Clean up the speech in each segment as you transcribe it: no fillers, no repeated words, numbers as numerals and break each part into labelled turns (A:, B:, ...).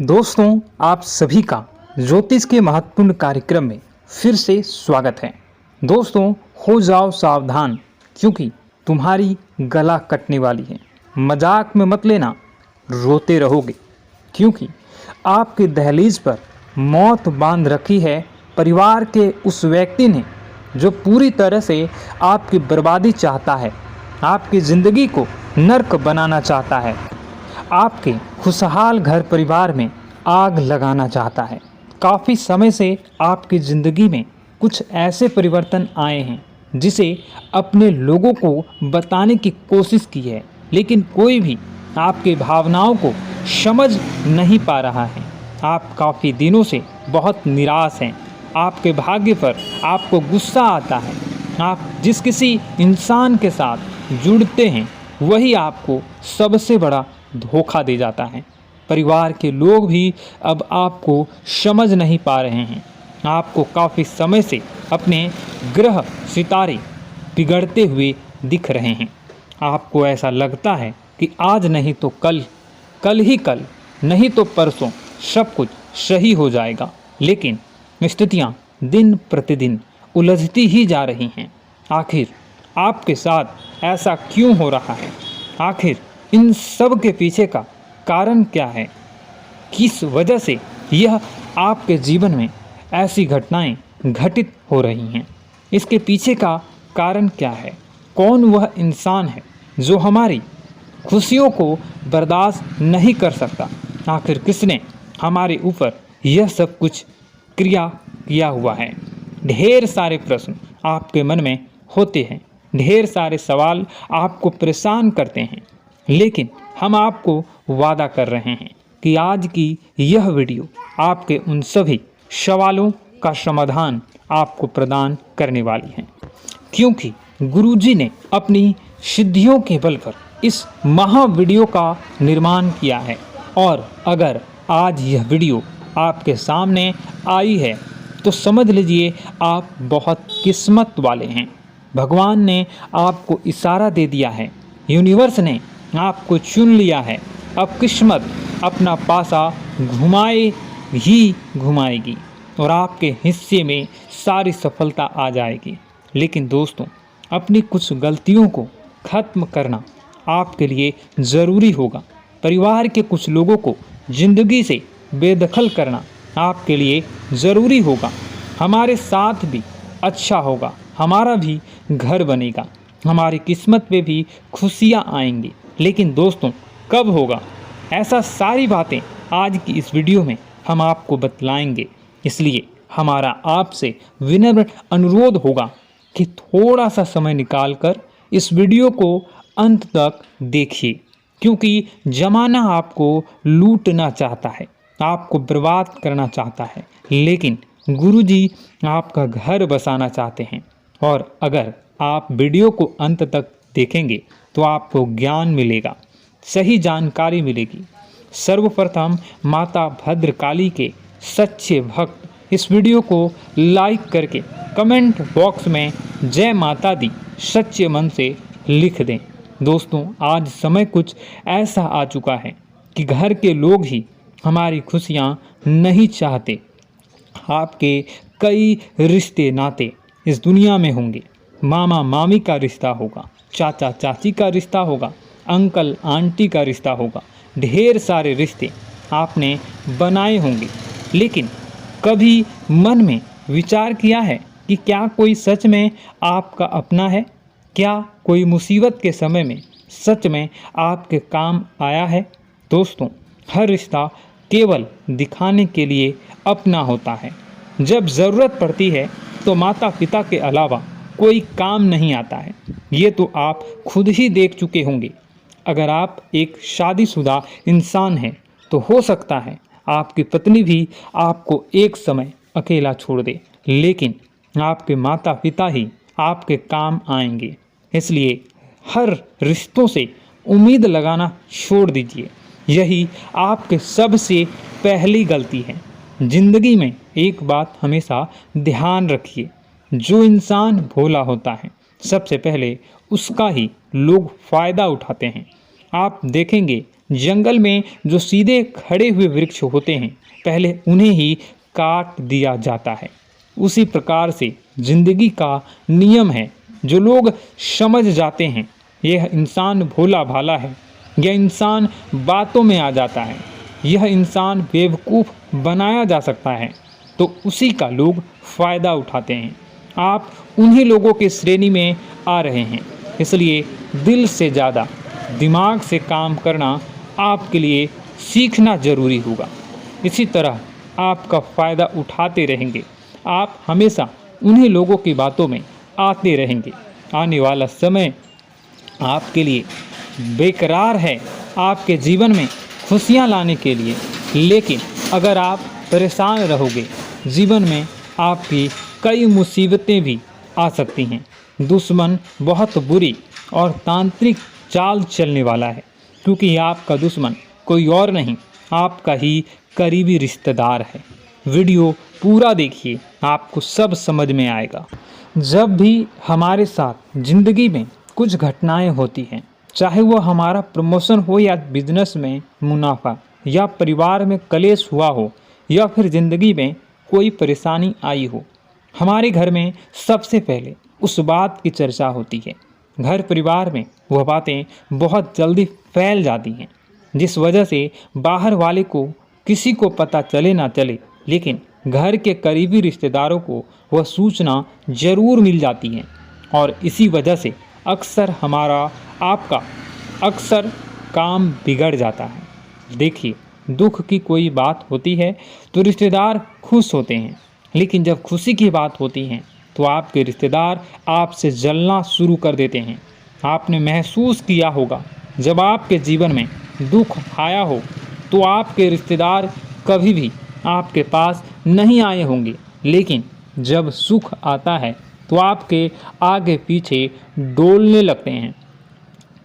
A: दोस्तों, आप सभी का ज्योतिष के महत्वपूर्ण कार्यक्रम में फिर से स्वागत है। दोस्तों, हो जाओ सावधान क्योंकि तुम्हारी गला कटने वाली है। मजाक में मत लेना, रोते रहोगे क्योंकि आपके दहलीज पर मौत बांध रखी है परिवार के उस व्यक्ति ने जो पूरी तरह से आपकी बर्बादी चाहता है, आपकी ज़िंदगी को नर्क बनाना चाहता है, आपके खुशहाल घर परिवार में आग लगाना चाहता है। काफ़ी समय से आपकी ज़िंदगी में कुछ ऐसे परिवर्तन आए हैं जिसे अपने लोगों को बताने की कोशिश की है, लेकिन कोई भी आपकी भावनाओं को समझ नहीं पा रहा है। आप काफ़ी दिनों से बहुत निराश हैं। आपके भाग्य पर आपको गुस्सा आता है। आप जिस किसी इंसान के साथ जुड़ते हैं वही आपको सबसे बड़ा धोखा दे जाता है। परिवार के लोग भी अब आपको समझ नहीं पा रहे हैं। आपको काफ़ी समय से अपने ग्रह सितारे बिगड़ते हुए दिख रहे हैं। आपको ऐसा लगता है कि आज नहीं तो कल, कल ही कल नहीं तो परसों सब कुछ सही हो जाएगा, लेकिन स्थितियाँ दिन प्रतिदिन उलझती ही जा रही हैं। आखिर आपके साथ ऐसा क्यों हो रहा है? आखिर इन सब के पीछे का कारण क्या है? किस वजह से यह आपके जीवन में ऐसी घटनाएं घटित हो रही हैं? इसके पीछे का कारण क्या है? कौन वह इंसान है जो हमारी खुशियों को बर्दाश्त नहीं कर सकता? आखिर किसने हमारे ऊपर यह सब कुछ क्रिया किया हुआ है? ढेर सारे प्रश्न आपके मन में होते हैं, ढेर सारे सवाल आपको परेशान करते हैं, लेकिन हम आपको वादा कर रहे हैं कि आज की यह वीडियो आपके उन सभी सवालों का समाधान आपको प्रदान करने वाली है, क्योंकि गुरुजी ने अपनी सिद्धियों के बल पर इस महा वीडियो का निर्माण किया है। और अगर आज यह वीडियो आपके सामने आई है तो समझ लीजिए आप बहुत किस्मत वाले हैं। भगवान ने आपको इशारा दे दिया है, यूनिवर्स ने आपको चुन लिया है। अब किस्मत अपना पासा घुमाए ही घुमाएगी और आपके हिस्से में सारी सफलता आ जाएगी। लेकिन दोस्तों, अपनी कुछ गलतियों को ख़त्म करना आपके लिए ज़रूरी होगा। परिवार के कुछ लोगों को ज़िंदगी से बेदखल करना आपके लिए ज़रूरी होगा। हमारे साथ भी अच्छा होगा, हमारा भी घर बनेगा, हमारी किस्मत पे भी खुशियाँ आएंगी। लेकिन दोस्तों, कब होगा? ऐसा सारी बातें आज की इस वीडियो में हम आपको बतलाएंगे। इसलिए हमारा आपसे विनम्र अनुरोध होगा कि थोड़ा सा समय निकालकर इस वीडियो को अंत तक देखिए, क्योंकि ज़माना आपको लूटना चाहता है, आपको बर्बाद करना चाहता है, लेकिन गुरुजी आपका घर बसाना चाहते हैं। और अगर आप वीडियो को अंत तक देखेंगे तो आपको ज्ञान मिलेगा, सही जानकारी मिलेगी। सर्वप्रथम माता भद्रकाली के सच्चे भक्त इस वीडियो को लाइक करके कमेंट बॉक्स में जय माता दी सच्चे मन से लिख दें। दोस्तों, आज समय कुछ ऐसा आ चुका है कि घर के लोग ही हमारी खुशियाँ नहीं चाहते। आपके कई रिश्ते नाते इस दुनिया में होंगे। मामा मामी का रिश्ता होगा, चाचा चाची का रिश्ता होगा, अंकल आंटी का रिश्ता होगा। ढेर सारे रिश्ते आपने बनाए होंगे, लेकिन कभी मन में विचार किया है कि क्या कोई सच में आपका अपना है? क्या कोई मुसीबत के समय में सच में आपके काम आया है? दोस्तों, हर रिश्ता केवल दिखाने के लिए अपना होता है। जब ज़रूरत पड़ती है तो माता पिता के अलावा कोई काम नहीं आता है। ये तो आप खुद ही देख चुके होंगे। अगर आप एक शादीशुदा इंसान हैं तो हो सकता है आपकी पत्नी भी आपको एक समय अकेला छोड़ दे, लेकिन आपके माता पिता ही आपके काम आएंगे। इसलिए हर रिश्तों से उम्मीद लगाना छोड़ दीजिए। यही आपके सबसे पहली गलती है। जिंदगी में एक बात हमेशा ध्यान रखिए, जो इंसान भोला होता है सबसे पहले उसका ही लोग फ़ायदा उठाते हैं। आप देखेंगे जंगल में जो सीधे खड़े हुए वृक्ष होते हैं पहले उन्हें ही काट दिया जाता है। उसी प्रकार से जिंदगी का नियम है। जो लोग समझ जाते हैं यह इंसान भोला भाला है, यह इंसान बातों में आ जाता है, यह इंसान बेवकूफ़ बनाया जा सकता है, तो उसी का लोग फ़ायदा उठाते हैं। आप उन्हीं लोगों की श्रेणी में आ रहे हैं। इसलिए दिल से ज़्यादा दिमाग से काम करना आपके लिए सीखना ज़रूरी होगा। इसी तरह आपका फ़ायदा उठाते रहेंगे, आप हमेशा उन्हीं लोगों की बातों में आते रहेंगे। आने वाला समय आपके लिए बेकरार है, आपके जीवन में खुशियाँ लाने के लिए। लेकिन अगर आप परेशान रहोगे, जीवन में आपकी कई मुसीबतें भी आ सकती हैं। दुश्मन बहुत बुरी और तांत्रिक चाल चलने वाला है, क्योंकि आपका दुश्मन कोई और नहीं, आपका ही करीबी रिश्तेदार है। वीडियो पूरा देखिए, आपको सब समझ में आएगा। जब भी हमारे साथ ज़िंदगी में कुछ घटनाएं होती हैं, चाहे वो हमारा प्रमोशन हो या बिजनेस में मुनाफा या परिवार में कलेश हुआ हो या फिर ज़िंदगी में कोई परेशानी आई हो, हमारे घर में सबसे पहले उस बात की चर्चा होती है। घर परिवार में वह बातें बहुत जल्दी फैल जाती हैं, जिस वजह से बाहर वाले को किसी को पता चले ना चले, लेकिन घर के करीबी रिश्तेदारों को वह सूचना ज़रूर मिल जाती है। और इसी वजह से अक्सर हमारा आपका अक्सर काम बिगड़ जाता है। देखिए, दुख की कोई बात होती है तो रिश्तेदार खुश होते हैं, लेकिन जब खुशी की बात होती है तो आपके रिश्तेदार आपसे जलना शुरू कर देते हैं। आपने महसूस किया होगा, जब आपके जीवन में दुख आया हो तो आपके रिश्तेदार कभी भी आपके पास नहीं आए होंगे, लेकिन जब सुख आता है तो आपके आगे पीछे डोलने लगते हैं।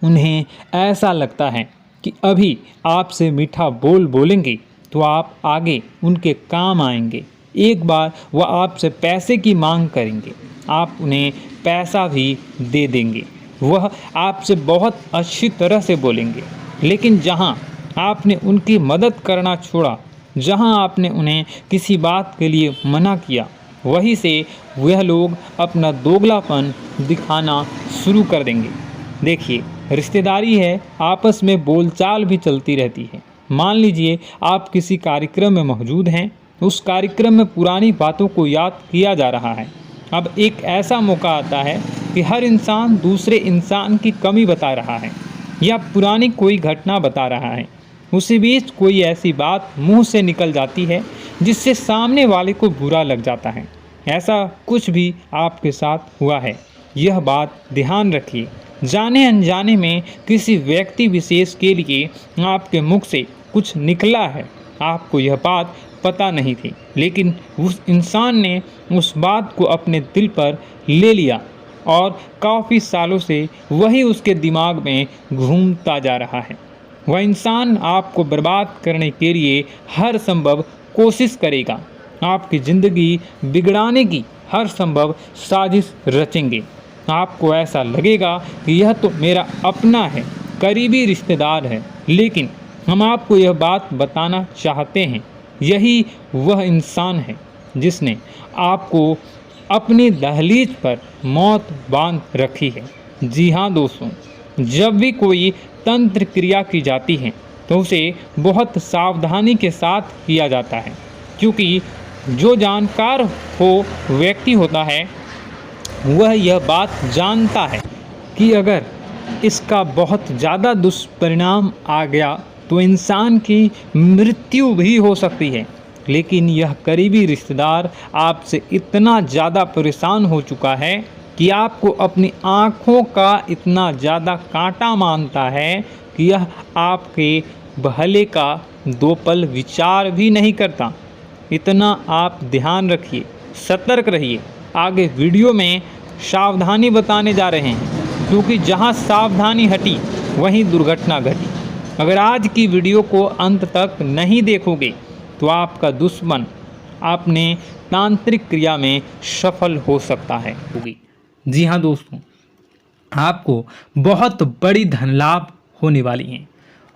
A: उन्हें ऐसा लगता है कि अभी आपसे मीठा बोल बोलेंगे तो आप आगे उनके काम आएंगे। एक बार वह आपसे पैसे की मांग करेंगे, आप उन्हें पैसा भी दे देंगे। वह आपसे बहुत अच्छी तरह से बोलेंगे, लेकिन जहां आपने उनकी मदद करना छोड़ा, जहां आपने उन्हें किसी बात के लिए मना किया, वहीं से वह लोग अपना दोगलापन दिखाना शुरू कर देंगे। देखिए, रिश्तेदारी है, आपस में बोलचाल भी चलती रहती है। मान लीजिए आप किसी कार्यक्रम में मौजूद हैं, उस कार्यक्रम में पुरानी बातों को याद किया जा रहा है। अब एक ऐसा मौका आता है कि हर इंसान दूसरे इंसान की कमी बता रहा है या पुरानी कोई घटना बता रहा है। उसी बीच कोई ऐसी बात मुंह से निकल जाती है जिससे सामने वाले को बुरा लग जाता है। ऐसा कुछ भी आपके साथ हुआ है, यह बात ध्यान रखिए। जाने अनजाने में किसी व्यक्ति विशेष के लिए आपके मुख से कुछ निकला है, आपको यह बात पता नहीं थी, लेकिन उस इंसान ने उस बात को अपने दिल पर ले लिया और काफ़ी सालों से वही उसके दिमाग में घूमता जा रहा है। वह इंसान आपको बर्बाद करने के लिए हर संभव कोशिश करेगा, आपकी ज़िंदगी बिगड़ाने की हर संभव साजिश रचेंगे। आपको ऐसा लगेगा कि यह तो मेरा अपना है, करीबी रिश्तेदार है, लेकिन हम आपको यह बात बताना चाहते हैं, यही वह इंसान है जिसने आपको अपनी दहलीज पर मौत बांध रखी है। जी हाँ दोस्तों, जब भी कोई तंत्र क्रिया की जाती है तो उसे बहुत सावधानी के साथ किया जाता है, क्योंकि जो जानकार हो व्यक्ति होता है वह यह बात जानता है कि अगर इसका बहुत ज़्यादा दुष्परिणाम आ गया तो इंसान की मृत्यु भी हो सकती है। लेकिन यह करीबी रिश्तेदार आपसे इतना ज़्यादा परेशान हो चुका है कि आपको अपनी आँखों का इतना ज़्यादा कांटा मानता है कि यह आपके भले का दो पल विचार भी नहीं करता। इतना आप ध्यान रखिए, सतर्क रहिए। आगे वीडियो में सावधानी बताने जा रहे हैं, क्योंकि जहां सावधानी हटी वहीं दुर्घटना घटी। अगर आज की वीडियो को अंत तक नहीं देखोगे तो आपका दुश्मन अपने तांत्रिक क्रिया में सफल हो सकता है। जी हाँ दोस्तों, आपको बहुत बड़ी धन लाभ होने वाली हैं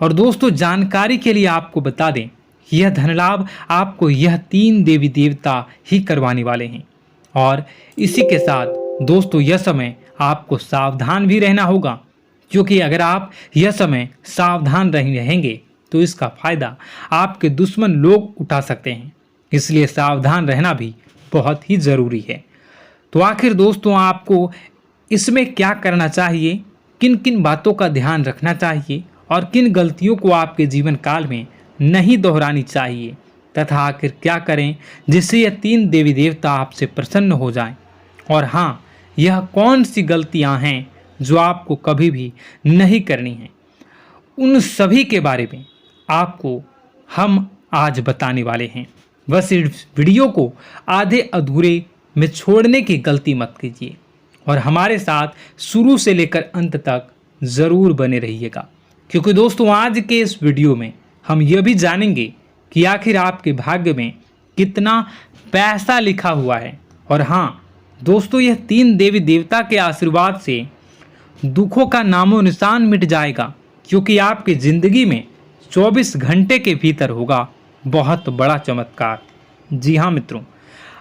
A: और दोस्तों जानकारी के लिए आपको बता दें, यह धन लाभ आपको यह 3 देवी देवता ही करवाने वाले हैं। और इसी के साथ दोस्तों यह समय आपको सावधान भी रहना होगा, क्योंकि अगर आप यह समय सावधान रहेंगे तो इसका फायदा आपके दुश्मन लोग उठा सकते हैं। इसलिए सावधान रहना भी बहुत ही ज़रूरी है। तो आखिर दोस्तों आपको इसमें क्या करना चाहिए, किन किन बातों का ध्यान रखना चाहिए और किन गलतियों को आपके जीवन काल में नहीं दोहरानी चाहिए, तथा आखिर क्या करें जिससे यह 3 देवी देवता आपसे प्रसन्न हो जाएं। और हाँ, यह कौन सी गलतियां हैं जो आपको कभी भी नहीं करनी है, उन सभी के बारे में आपको हम आज बताने वाले हैं। बस इस वीडियो को आधे अधूरे में छोड़ने की गलती मत कीजिए और हमारे साथ शुरू से लेकर अंत तक ज़रूर बने रहिएगा, क्योंकि दोस्तों आज के इस वीडियो में हम यह भी जानेंगे कि आखिर आपके भाग्य में कितना पैसा लिखा हुआ है। और हाँ दोस्तों, यह 3 देवी देवता के आशीर्वाद से दुखों का नामो निशान मिट जाएगा, क्योंकि आपकी ज़िंदगी में 24 घंटे के भीतर होगा बहुत बड़ा चमत्कार। जी हाँ मित्रों,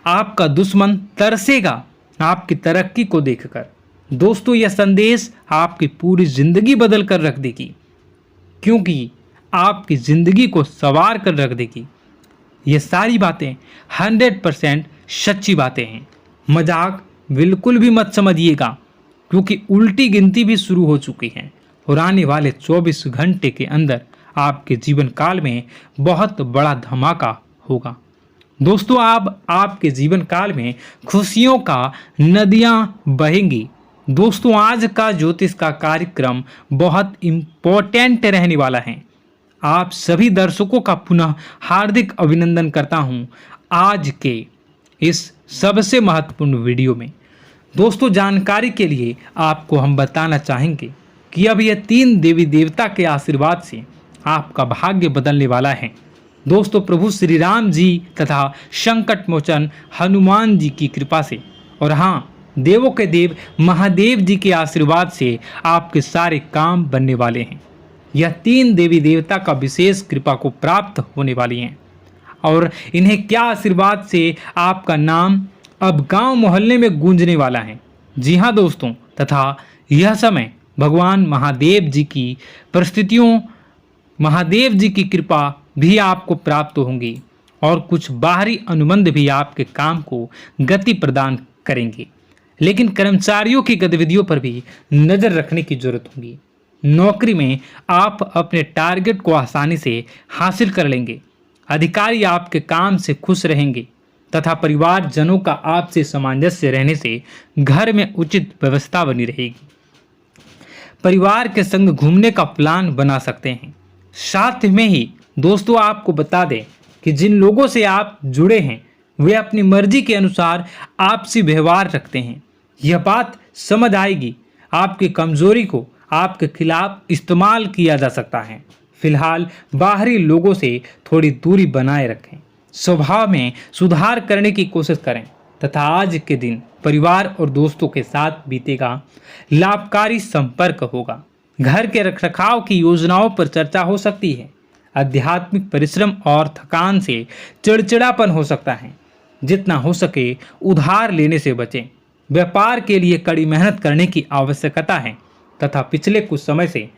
A: आपका दुश्मन तरसेगा आपकी तरक्की को देखकर। दोस्तों यह संदेश आपकी पूरी ज़िंदगी बदल कर रख देगी, क्योंकि आपकी ज़िंदगी को संवार कर रख देगी। ये सारी बातें 100% सच्ची बातें हैं, मजाक बिल्कुल भी मत समझिएगा, क्योंकि उल्टी गिनती भी शुरू हो चुकी है और आने वाले 24 घंटे के अंदर आपके जीवन काल में बहुत बड़ा धमाका होगा। दोस्तों आपके जीवन काल में खुशियों का नदियां बहेंगी। दोस्तों आज का ज्योतिष का कार्यक्रम बहुत इम्पोर्टेंट रहने वाला है। आप सभी दर्शकों का पुनः हार्दिक अभिनंदन करता हूं आज के इस सबसे महत्वपूर्ण वीडियो में। दोस्तों जानकारी के लिए आपको हम बताना चाहेंगे कि अब यह 3 देवी देवता के आशीर्वाद से आपका भाग्य बदलने वाला है। दोस्तों प्रभु श्री राम जी तथा संकट मोचन हनुमान जी की कृपा से, और हाँ देवों के देव महादेव जी के आशीर्वाद से आपके सारे काम बनने वाले हैं। यह 3 देवी देवता का विशेष कृपा को प्राप्त होने वाली हैं और इन्हें क्या आशीर्वाद से आपका नाम अब गांव मोहल्ले में गूंजने वाला है। जी हाँ दोस्तों, तथा यह समय भगवान महादेव जी की परिस्थितियों, महादेव जी की कृपा भी आपको प्राप्त होंगी और कुछ बाहरी अनुबंध भी आपके काम को गति प्रदान करेंगे। लेकिन कर्मचारियों की गतिविधियों पर भी नज़र रखने की जरूरत होगी। नौकरी में आप अपने टारगेट को आसानी से हासिल कर लेंगे। अधिकारी आपके काम से खुश रहेंगे तथा परिवारजनों का आपसे सामंजस्य रहने से घर में उचित व्यवस्था बनी रहेगी। परिवार के संग घूमने का प्लान बना सकते हैं। साथ में ही दोस्तों आपको बता दें कि जिन लोगों से आप जुड़े हैं वे अपनी मर्जी के अनुसार आपसी व्यवहार रखते हैं। यह बात समझ आएगी, आपकी कमजोरी को आपके खिलाफ इस्तेमाल किया जा सकता है। फिलहाल बाहरी लोगों से थोड़ी दूरी बनाए रखें, स्वभाव में सुधार करने की कोशिश करें तथा आज के दिन परिवार और दोस्तों के साथ बीतेगा। लाभकारी संपर्क होगा। घर के रखरखाव की योजनाओं पर चर्चा हो सकती है। आध्यात्मिक परिश्रम और थकान से चिड़चिड़ापन हो सकता है। जितना हो सके उधार लेने से बचें। व्यापार के लिए कड़ी मेहनत करने की आवश्यकता है तथा पिछले कुछ समय से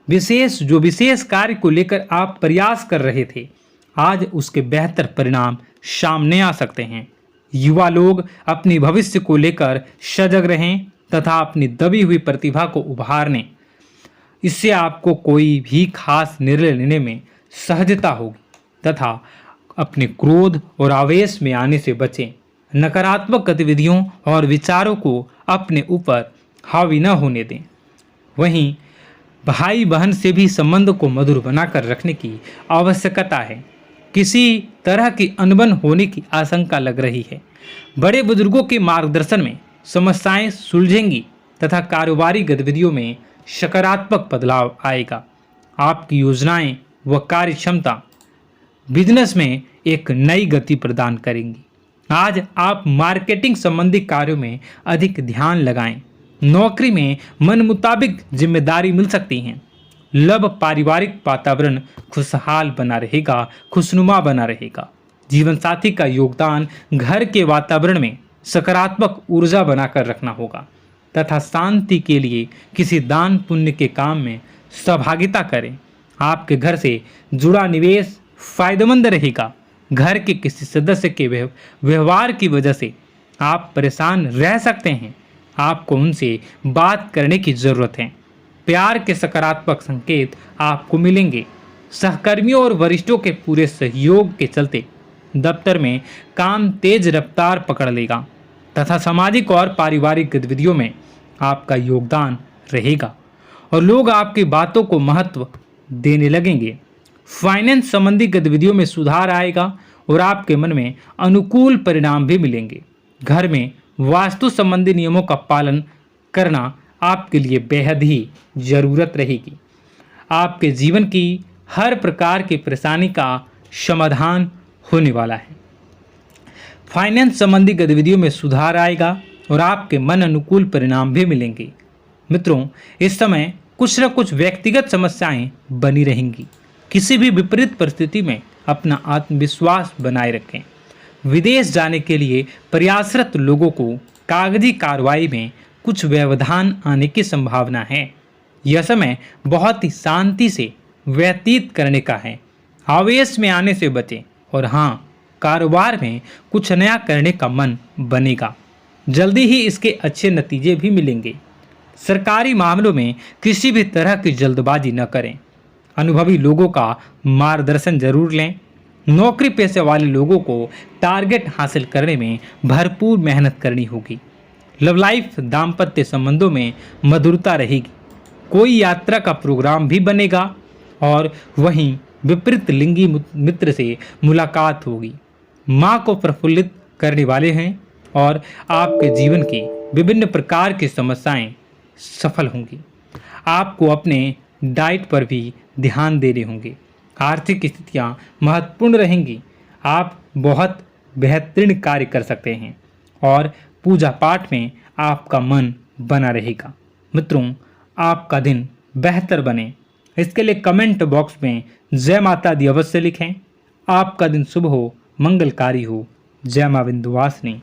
A: विशेष कार्य को लेकर आप प्रयास कर रहे थे, आज उसके बेहतर परिणाम सामने आ सकते हैं। युवा लोग अपनी भविष्य को लेकर सजग रहें तथा अपनी दबी हुई प्रतिभा को उभारने। इससे आपको कोई भी खास निर्णय लेने में सहजता होगी तथा अपने क्रोध और आवेश में आने से बचें। नकारात्मक गतिविधियों और विचारों को अपने ऊपर हावी न होने दें। वहीं भाई बहन से भी संबंध को मधुर बनाकर रखने की आवश्यकता है। किसी तरह की अनबन होने की आशंका लग रही है। बड़े बुजुर्गों के मार्गदर्शन में समस्याएं सुलझेंगी तथा कारोबारी गतिविधियों में सकारात्मक बदलाव आएगा। आपकी योजनाएं व कार्य क्षमता बिजनेस में एक नई गति प्रदान करेंगी। आज आप मार्केटिंग संबंधी कार्यों में अधिक ध्यान लगाएं। नौकरी में मन मुताबिक जिम्मेदारी मिल सकती हैं। लव पारिवारिक वातावरण खुशहाल बना रहेगा, खुशनुमा बना रहेगा। जीवन साथी का योगदान घर के वातावरण में सकारात्मक ऊर्जा बनाकर रखना होगा तथा शांति के लिए किसी दान पुण्य के काम में सहभागिता करें। आपके घर से जुड़ा निवेश फायदेमंद रहेगा। घर के किसी सदस्य के व्यवहार की वजह से आप परेशान रह सकते हैं। आपको उनसे बात करने की जरूरत है। प्यार के सकारात्मक संकेत आपको मिलेंगे। सहकर्मियों और वरिष्ठों के पूरे सहयोग के चलते दफ्तर में काम तेज रफ्तार पकड़ लेगा तथा सामाजिक और पारिवारिक गतिविधियों में आपका योगदान रहेगा और लोग आपकी बातों को महत्व देने लगेंगे। फाइनेंस संबंधी गतिविधियों में सुधार आएगा और आपके मन में अनुकूल परिणाम भी मिलेंगे। घर में वास्तु संबंधी नियमों का पालन करना आपके लिए बेहद ही जरूरत रहेगी। आपके जीवन की हर प्रकार की परेशानी का समाधान होने वाला है। फाइनेंस संबंधी गतिविधियों में सुधार आएगा और आपके मन अनुकूल परिणाम भी मिलेंगे। मित्रों, इस समय कुछ न कुछ व्यक्तिगत समस्याएं बनी रहेंगी। किसी भी विपरीत परिस्थिति में अपना आत्मविश्वास बनाए रखें। विदेश जाने के लिए प्रयासरत लोगों को कागजी कार्रवाई में कुछ व्यवधान आने की संभावना है। यह समय बहुत ही शांति से व्यतीत करने का है। आवेश में आने से बचें और हाँ, कारोबार में कुछ नया करने का मन बनेगा। जल्दी ही इसके अच्छे नतीजे भी मिलेंगे। सरकारी मामलों में किसी भी तरह की जल्दबाजी न करें। अनुभवी लोगों का मार्गदर्शन जरूर लें। नौकरी पेशे वाले लोगों को टारगेट हासिल करने में भरपूर मेहनत करनी होगी। लव लाइफ दाम्पत्य संबंधों में मधुरता रहेगी। कोई यात्रा का प्रोग्राम भी बनेगा और वहीं विपरीत लिंगी मित्र से मुलाकात होगी। माँ को प्रफुल्लित करने वाले हैं और आपके जीवन की विभिन्न प्रकार की समस्याएं सफल होंगी। आपको अपने डाइट पर भी ध्यान देने होंगे। आर्थिक स्थितियां महत्वपूर्ण रहेंगी। आप बहुत बेहतरीन कार्य कर सकते हैं और पूजा पाठ में आपका मन बना रहेगा। मित्रों, आपका दिन बेहतर बने इसके लिए कमेंट बॉक्स में जय माता दी अवश्य लिखें। आपका दिन शुभ हो, मंगलकारी हो। जय मां विंध्यवासिनी।